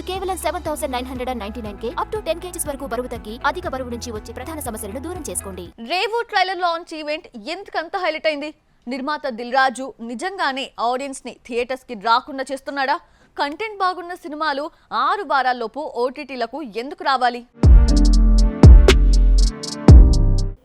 కేవలం 7,999K up to 10 kgs వరకు బరువు తగ్గి అధిక బరువు నుంచి వచ్చే ప్రధాన సమస్యలను దూరం చేసుకోండి. రేవు ట్రైలర్ లాంచ్ ఈవెంట్ ఎందుకంత హైలైట్ అయింది? నిర్మాత దిల్ రాజు నిజంగానే ఆడియన్స్ ని థియేటర్స్ కి రాకుండా చేస్తున్నాడా? కంటెంట్ బాగున్న సినిమాలు 6 వారాల్లోపు ఓటీటీలకు ఎందుకు రావాలి?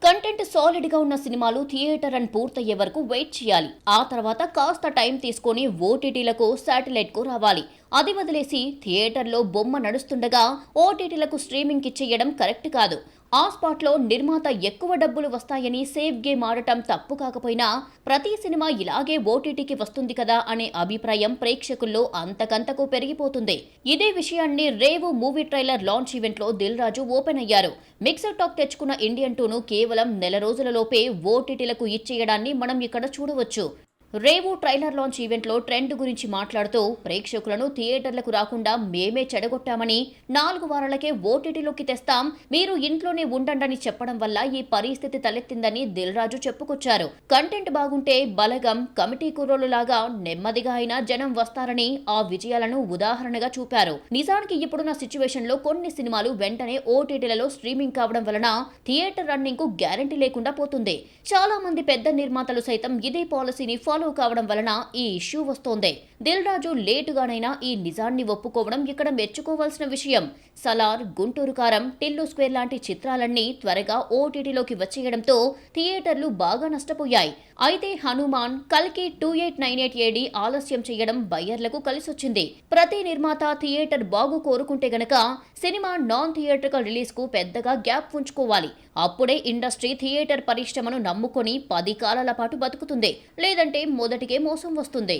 కంటెంట్ సాలిడ్ గా ఉన్న సినిమాలు థియేటర్ రన్ పూర్తయ్యే వరకు వెయిట్ చేయాలి. ఆ తర్వాత కాస్త టైం తీసుకొని ఓటీటీలకు శాటిలైట్ కు రావాలి. అది వదిలేసి థియేటర్లో బొమ్మ నడుస్తుండగా ఓటీటీలకు స్ట్రీమింగ్ ఇచ్చేయడం కరెక్ట్ కాదు. ఆ స్పాట్లో నిర్మాత ఎక్కువ డబ్బులు వస్తాయని సేఫ్ గేమ్ ఆడటం తప్పు కాకపోయినా ప్రతి సినిమా ఇలాగే ఓటీటీకి వస్తుంది కదా అనే అభిప్రాయం ప్రేక్షకుల్లో అంతకంతకు పెరిగిపోతుంది. ఇదే విషయాన్ని రేవు మూవీ ట్రైలర్ లాంచ్ ఈవెంట్లో దిల్ రాజు ఓపెన్ అయ్యారు. మిక్సర్ టాక్ తెచ్చుకున్న ఇండియన్ 2ను కేవలం నెల రోజులలోపే ఓటీటీలకు ఇచ్చేయడాన్ని మనం ఇక్కడ చూడవచ్చు. రేవు ట్రైలర్ లాంచ్ ఈవెంట్లో ట్రెండ్ గురించి మాట్లాడుతూ ప్రేక్షకులను థియేటర్లకు రాకుండా మేమే చెడగొట్టామని 4 వారాలకే ఓటీటీలోకి తెస్తాం, మీరు ఇంట్లోనే ఉండండని చెప్పడం వల్ల ఈ పరిస్థితి తలెత్తిందని దిల్ రాజు చెప్పుకొచ్చారు. కంటెంట్ బాగుంటే బలగం, కమిటీ కుర్రోలు లాగా నెమ్మదిగా అయినా జనం వస్తారని ఆ విజయాలను ఉదాహరణగా చూపారు. నిజానికి ఇప్పుడున్న సిచ్యువేషన్ లో కొన్ని సినిమాలు వెంటనే ఓటీటీలలో స్ట్రీమింగ్ కావడం వలన థియేటర్ రన్నింగ్ కు గ్యారంటీ లేకుండా పోతుంది. చాలా మంది పెద్ద నిర్మాతలు సైతం ఇదే పాలసీని ఫాలో కావడం వలన ఈ ఇష్యూ వస్తోంది. దిల్ రాజు లేటుగానైనా ఈ నిజాన్ని ఒప్పుకోవడం ఇక్కడ మెచ్చుకోవాల్సిన విషయం. సలార్, గుంటూరు కారం, టిల్లు స్క్వేర్ లాంటి చిత్రాలన్నీ త్వరగా ఓటీటీలోకి వచ్చేయడంతో థియేటర్లు బాగా నష్టపోయాయి. అయితే హనుమాన్, కల్కి 2898AD ఆలస్యం చేయడం బయ్యర్లకు కలిసొచ్చింది. ప్రతి నిర్మాత థియేటర్ బాగు కోరుకుంటే గనక సినిమా నాన్ థియేట్రికల్ రిలీజ్ కు పెద్దగా గ్యాప్ ఉంచుకోవాలి. అప్పుడే ఇండస్ట్రీ థియేటర్ పరిశ్రమను నమ్ముకొని 10 కాలాల పాటు బతుకుతుంది. లేదంటే మొదటికే మోసం వస్తుంది.